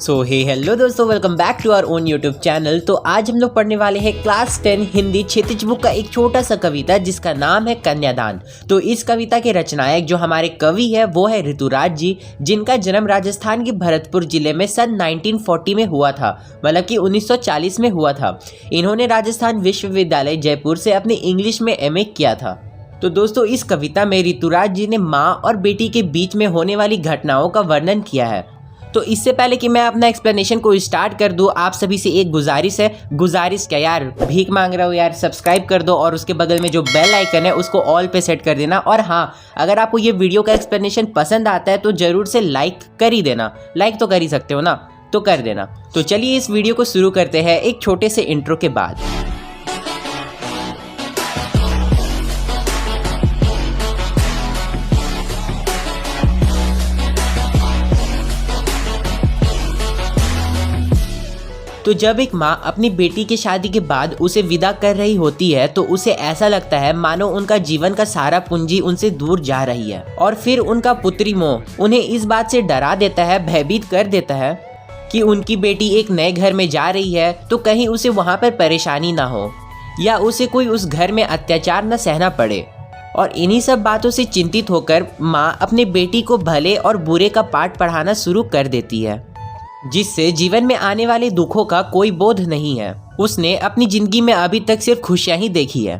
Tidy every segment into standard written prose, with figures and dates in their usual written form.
सो hey hello दोस्तों, welcome back to our own YouTube channel. तो आज हम लोग पढ़ने वाले हैं क्लास 10 हिंदी क्षितिज बुक का एक छोटा सा कविता जिसका नाम है कन्यादान। तो इस कविता के रचनायक जो हमारे कवि है वो है ऋतुराज जी, जिनका जन्म राजस्थान के भरतपुर जिले में सन 1940 में हुआ था, मतलब कि 1940 में हुआ था। इन्होंने राजस्थान विश्वविद्यालय जयपुर से अपने इंग्लिश में MA किया था। तो दोस्तों इस कविता में ऋतुराज जी ने माँ और बेटी के बीच में होने वाली घटनाओं का वर्णन किया है। तो इससे पहले कि मैं अपना एक्सप्लेनेशन को स्टार्ट कर दूं, आप सभी से एक गुजारिश है। गुजारिश क्या यार, भीख मांग रहा हूँ यार, सब्सक्राइब कर दो और उसके बगल में जो बेल आइकन है उसको ऑल पे सेट कर देना। और हाँ, अगर आपको ये वीडियो का एक्सप्लेनेशन पसंद आता है तो जरूर से लाइक कर ही देना। लाइक तो कर ही सकते हो ना, तो कर देना। तो चलिए इस वीडियो को शुरू करते हैं एक छोटे से इंट्रो के बाद। तो जब एक माँ अपनी बेटी की शादी के बाद उसे विदा कर रही होती है तो उसे ऐसा लगता है मानो उनका जीवन का सारा पूंजी उनसे दूर जा रही है। और फिर उनका पुत्री मोह उन्हें इस बात से डरा देता है, भयभीत कर देता है कि उनकी बेटी एक नए घर में जा रही है तो कहीं उसे वहाँ पर परेशानी ना हो या उसे कोई उस घर में अत्याचार न सहना पड़े। और इन्हीं सब बातों से चिंतित होकर माँ अपनी बेटी को भले और बुरे का पाठ पढ़ाना शुरू कर देती है, जिससे जीवन में आने वाले दुखों का कोई बोध नहीं है। उसने अपनी जिंदगी में अभी तक सिर्फ खुशियां ही देखी है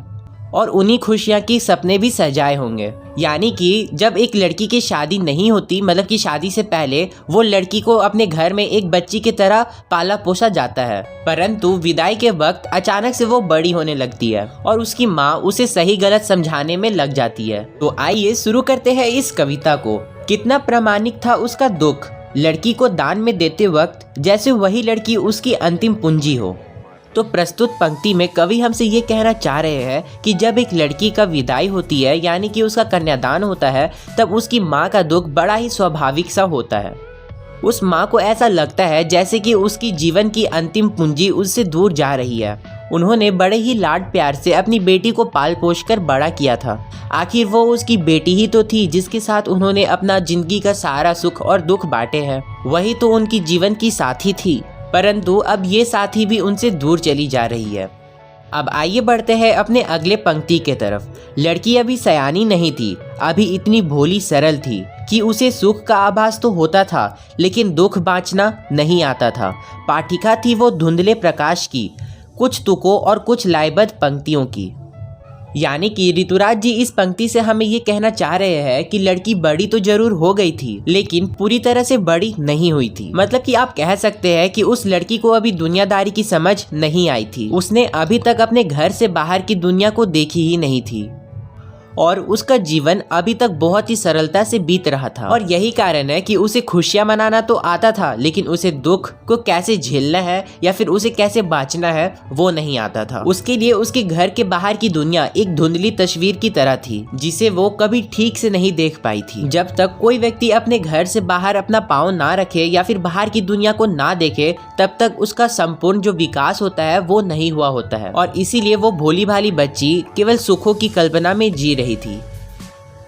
और उन्हीं खुशियां की सपने भी सजाए होंगे। यानी कि जब एक लड़की की शादी नहीं होती, मतलब कि शादी से पहले वो लड़की को अपने घर में एक बच्ची की तरह पाला पोसा जाता है, परंतु विदाई के वक्त अचानक से वो बड़ी होने लगती है और उसकी माँ उसे सही गलत समझाने में लग जाती है। तो आइए शुरू करते हैं इस कविता को। कितना प्रामाणिक था उसका दुख, लड़की को दान में देते वक्त जैसे वही लड़की उसकी अंतिम पूंजी हो। तो प्रस्तुत पंक्ति में कवि हमसे ये कहना चाह रहे हैं कि जब एक लड़की का विदाई होती है, यानी कि उसका कन्यादान होता है, तब उसकी माँ का दुख बड़ा ही स्वाभाविक सा होता है। उस माँ को ऐसा लगता है जैसे कि उसकी जीवन की अंतिम पूंजी उससे दूर जा रही है। उन्होंने बड़े ही लाड प्यार से अपनी बेटी को पाल पोस कर बड़ा किया था। आखिर वो उसकी बेटी ही तो थी जिसके साथ उन्होंने अपना जिंदगी का सारा सुख और दुख बांटे हैं। वही तो उनकी जीवन की साथी थी, परंतु अब ये साथी भी उनसे दूर चली जा रही है। अब आइए बढ़ते हैं अपने अगले पंक्ति के तरफ। लड़की अभी सयानी नहीं थी, अभी इतनी भोली सरल थी कि उसे सुख का आभास तो होता था लेकिन दुख बाँचना नहीं आता था। पाठिका थी वो धुंधले प्रकाश की, कुछ तुकों और कुछ लायबद्ध पंक्तियों की। यानी कि ऋतुराज जी इस पंक्ति से हमें ये कहना चाह रहे हैं कि लड़की बड़ी तो जरूर हो गई थी लेकिन पूरी तरह से बड़ी नहीं हुई थी। मतलब कि आप कह सकते हैं कि उस लड़की को अभी दुनियादारी की समझ नहीं आई थी। उसने अभी तक अपने घर से बाहर की दुनिया को देखी ही नहीं थी और उसका जीवन अभी तक बहुत ही सरलता से बीत रहा था। और यही कारण है कि उसे खुशियां मनाना तो आता था लेकिन उसे दुख को कैसे झेलना है या फिर उसे कैसे बाँचना है वो नहीं आता था। उसके लिए उसके घर के बाहर की दुनिया एक धुंधली तस्वीर की तरह थी जिसे वो कभी ठीक से नहीं देख पाई थी। जब तक कोई व्यक्ति अपने घर से बाहर अपना पाँव ना रखे या फिर बाहर की दुनिया को ना देखे, तब तक उसका संपूर्ण जो विकास होता है वो नहीं हुआ होता है। और इसीलिए वो भोली भाली बच्ची केवल सुखों की कल्पना में जी रही थी।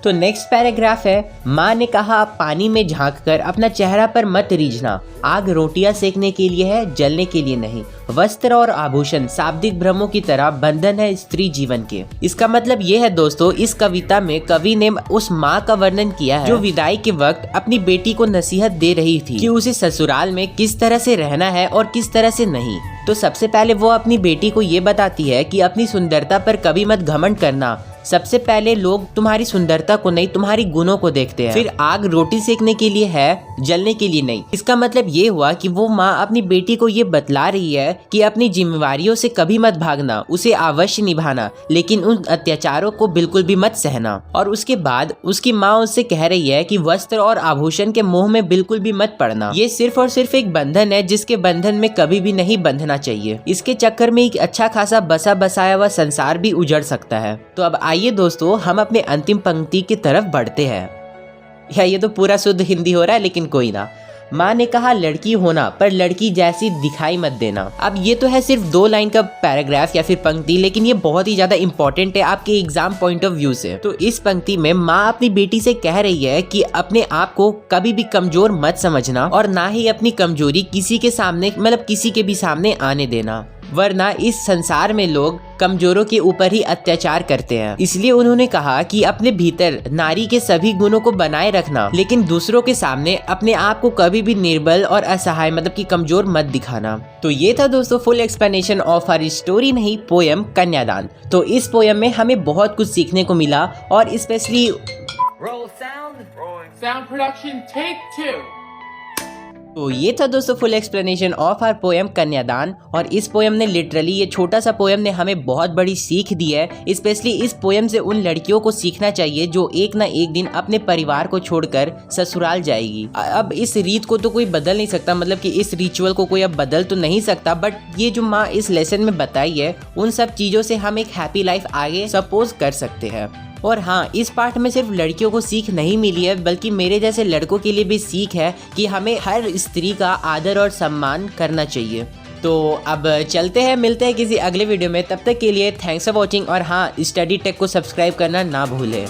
तो नेक्स्ट पैराग्राफ है, माँ ने कहा पानी में झांककर अपना चेहरा पर मत रीझना, आग रोटियां सेकने के लिए है, जलने के लिए नहीं। वस्त्र और आभूषण शाब्दिक भ्रमों की तरह बंधन है स्त्री जीवन के। इसका मतलब ये है दोस्तों, इस कविता में कवि ने उस माँ का वर्णन किया है जो विदाई के वक्त अपनी बेटी को नसीहत दे रही थी कि उसे ससुराल में किस तरह से रहना है और किस तरह से नहीं। तो सबसे पहले वो अपनी बेटी को ये बताती है कि अपनी सुंदरता पर कभी मत घमंड करना। सबसे पहले लोग तुम्हारी सुंदरता को नहीं, तुम्हारी गुणों को देखते हैं। फिर आग रोटी सेकने के लिए है, जलने के लिए नहीं। इसका मतलब ये हुआ कि वो माँ अपनी बेटी को ये बतला रही है कि अपनी जिम्मेवारियों से कभी मत भागना, उसे अवश्य निभाना, लेकिन उन अत्याचारों को बिल्कुल भी मत सहना। और उसके बाद उसकी माँ उससे कह रही है कि वस्त्र और आभूषण के मोह में बिल्कुल भी मत पड़ना। ये सिर्फ और सिर्फ एक बंधन है जिसके बंधन में कभी भी नहीं बंधना चाहिए। इसके चक्कर में एक अच्छा खासा बसा बसाया हुआ संसार भी उजड़ सकता है। तो अब आइए दोस्तों हम अपने अंतिम पंक्ति की तरफ बढ़ते हैं। या ये तो पूरा शुद्ध हिंदी हो रहा है लेकिन कोई ना। माँ ने कहा लड़की होना पर लड़की जैसी दिखाई मत देना। अब ये तो है सिर्फ 2 लाइन का पैराग्राफ या फिर पंक्ति, लेकिन ये बहुत ही ज्यादा इंपॉर्टेंट है आपके एग्जाम पॉइंट ऑफ व्यू से। तो इस पंक्ति में माँ अपनी बेटी से कह रही है कि अपने आप को कभी भी कमजोर मत समझना और ना ही अपनी कमजोरी किसी के सामने मतलब किसी के भी सामने आने देना, वरना इस संसार में लोग कमजोरों के ऊपर ही अत्याचार करते हैं। इसलिए उन्होंने कहा कि अपने भीतर नारी के सभी गुणों को बनाए रखना, लेकिन दूसरों के सामने अपने आप को कभी भी निर्बल और असहाय मतलब कि कमजोर मत दिखाना। तो ये था दोस्तों full explanation of our story नहीं पोयम कन्यादान। तो इस पोयम में हमें बहुत कुछ सीखने को मिला और स्पेशली Sound production, take 2. तो ये था दोस्तों full explanation of our poem Kanyadaan. और इस पोयम ने लिटरली, ये छोटा सा पोयम ने हमें बहुत बड़ी सीख दी है। स्पेशली इस पोयम से उन लड़कियों को सीखना चाहिए जो एक ना एक दिन अपने परिवार को छोड़कर ससुराल जाएगी। अब इस रीत को तो कोई बदल नहीं सकता, मतलब कि इस रिचुअल को कोई अब बदल तो नहीं सकता, बट ये जो माँ इस लेसन में बताई है उन सब चीज़ों से हम एक हैप्पी लाइफ आगे सपोज कर सकते हैं। और हाँ, इस पार्ट में सिर्फ लड़कियों को सीख नहीं मिली है, बल्कि मेरे जैसे लड़कों के लिए भी सीख है कि हमें हर स्त्री का आदर और सम्मान करना चाहिए। तो अब चलते हैं, मिलते हैं किसी अगले वीडियो में। तब तक के लिए थैंक्स फॉर वॉचिंग। और हाँ, स्टडी टेक को सब्सक्राइब करना ना भूलें।